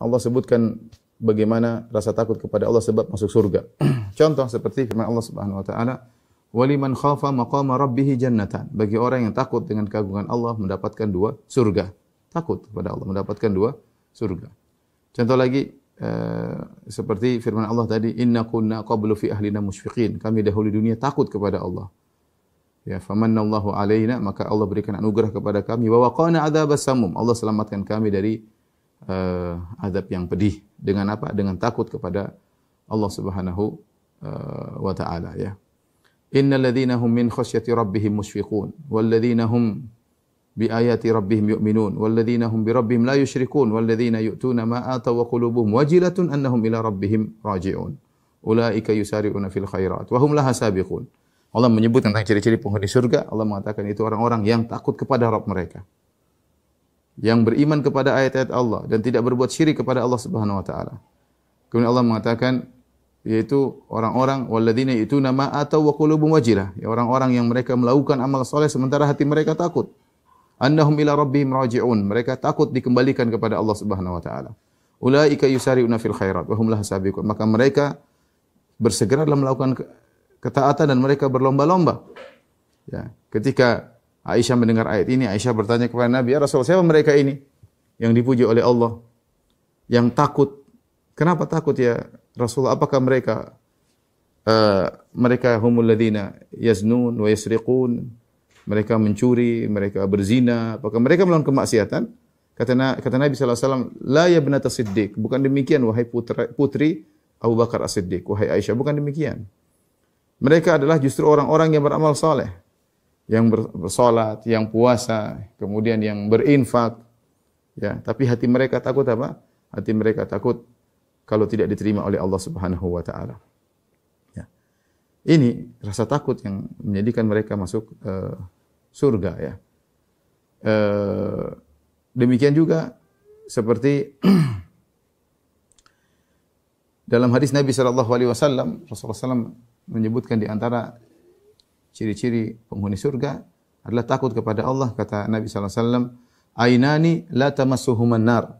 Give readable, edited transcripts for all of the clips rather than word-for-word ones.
Allah sebutkan bagaimana rasa takut kepada Allah sebab masuk surga. Contoh seperti firman Allah Subhanahu wa taala, "Waliman khafa maqama rabbih jannatan." Bagi orang yang takut dengan keagungan Allah mendapatkan dua surga. Takut kepada Allah mendapatkan dua surga. Contoh lagi seperti firman Allah tadi, "Inna kunna qablu fi ahlina musyfiqin." Kami dahulu di dunia takut kepada Allah. Ya, famannallahu alaina, maka Allah berikan anugerah kepada kami, wa waqana adzabas samum. Allah selamatkan kami dari azab yang pedih. Dengan apa? Dengan takut kepada Allah Subhanahu wa taala, ya. Innal ladzina hum min khasyati rabbihim musyfiqun wal ladzina hum bi ayati rabbihim yu'minun wal ladzina hum bi rabbihim la yusyrikun wal ladzina yu'tuna ma ataw wa qulubuhum wajilatun annahum ila rabbihim raji'un. Ulaika yusari'una fil khairat wa hum laha sabiqun. Allah menyebut tentang ciri-ciri penghuni surga. Allah mengatakan itu orang-orang yang takut kepada Rabb mereka, yang beriman kepada ayat-ayat Allah dan tidak berbuat syirik kepada Allah Subhanahu wa taala. Kemudian Allah mengatakan yaitu orang-orang walladzina yutuna ma ataw wa qulubuhum wajilah, ya orang-orang yang mereka melakukan amal saleh sementara hati mereka takut. Annahum ila rabbihim raji'un, mereka takut dikembalikan kepada Allah Subhanahu wa taala. Ulaika yusari'una fil khairat wa hum laha sabiqun, maka mereka bersegera dalam melakukan ketaatan dan mereka berlomba-lomba. Ya, ketika Aisyah mendengar ayat ini, Aisyah bertanya kepada Nabi, "Ya Rasulullah, siapa mereka ini yang dipuji oleh Allah, yang takut? Kenapa takut ya Rasulullah? Apakah mereka humul ladzina yaznun wa yasriqun? Mereka mencuri, mereka berzina, apakah mereka melakukan kemaksiatan?" Kata Nabi sallallahu alaihi wasallam, "La ya ibnata Siddiq." Bukan demikian wahai putri Abu Bakar As-Siddiq, wahai Aisyah, bukan demikian. Mereka adalah justru orang-orang yang beramal saleh, yang bersolat, yang puasa, kemudian yang berinfak. Ya, tapi hati mereka takut apa? Hati mereka takut kalau tidak diterima oleh Allah Subhanahu wa taala. Ya. Ini rasa takut yang menjadikan mereka masuk surga, ya. Demikian juga seperti dalam hadis Nabi sallallahu alaihi wasallam, Rasulullah SAW menyebutkan di antara ciri-ciri penghuni surga adalah takut kepada Allah. Kata Nabi sallallahu alaihi wasallam, "Ainani la tamassuhuman nar."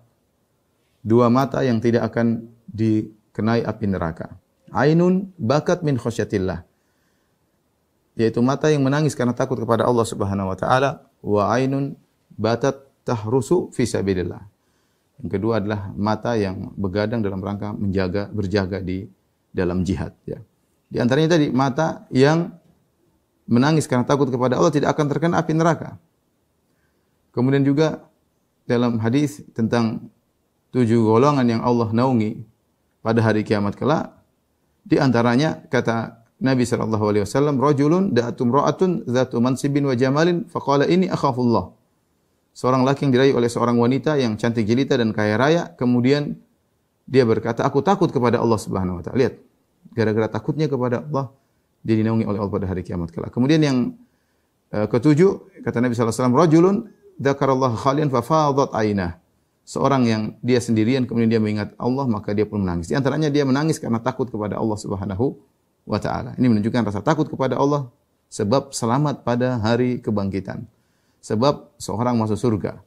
Dua mata yang tidak akan dikenai api neraka. Ainun bakat min khasyatillah, yaitu mata yang menangis karena takut kepada Allah Subhanahu wa taala, wa ainun batat tahrusu fi sabilillah. Yang kedua adalah mata yang begadang dalam rangka berjaga di dalam jihad, ya. Di antaranya tadi mata yang menangis karena takut kepada Allah tidak akan terkena api neraka. Kemudian juga dalam hadis tentang 7 golongan yang Allah naungi pada hari kiamat kelak, di antaranya kata Nabi sallallahu alaihi wasallam, "Rajulun da'atum ra'atun dzatu mansibin wa jamalin faqala inni akhafullah." Seorang laki yang dirayu oleh seorang wanita yang cantik jelita dan kaya raya, kemudian dia berkata, "Aku takut kepada Allah Subhanahu wa taala." Lihat, gara-gara takutnya kepada Allah, dia dinaungi oleh Allah pada hari kiamat kelak. Kemudian yang ketujuh, kata Nabi sallallahu alaihi wasallam, "Rajulun dzakarallaha khalian fa fadat ainah." Seorang yang dia sendirian kemudian dia mengingat Allah, maka dia pun menangis. Di antaranya dia menangis karena takut kepada Allah Subhanahu wa taala. Ini menunjukkan rasa takut kepada Allah sebab selamat pada hari kebangkitan. Sebab seorang masuk surga.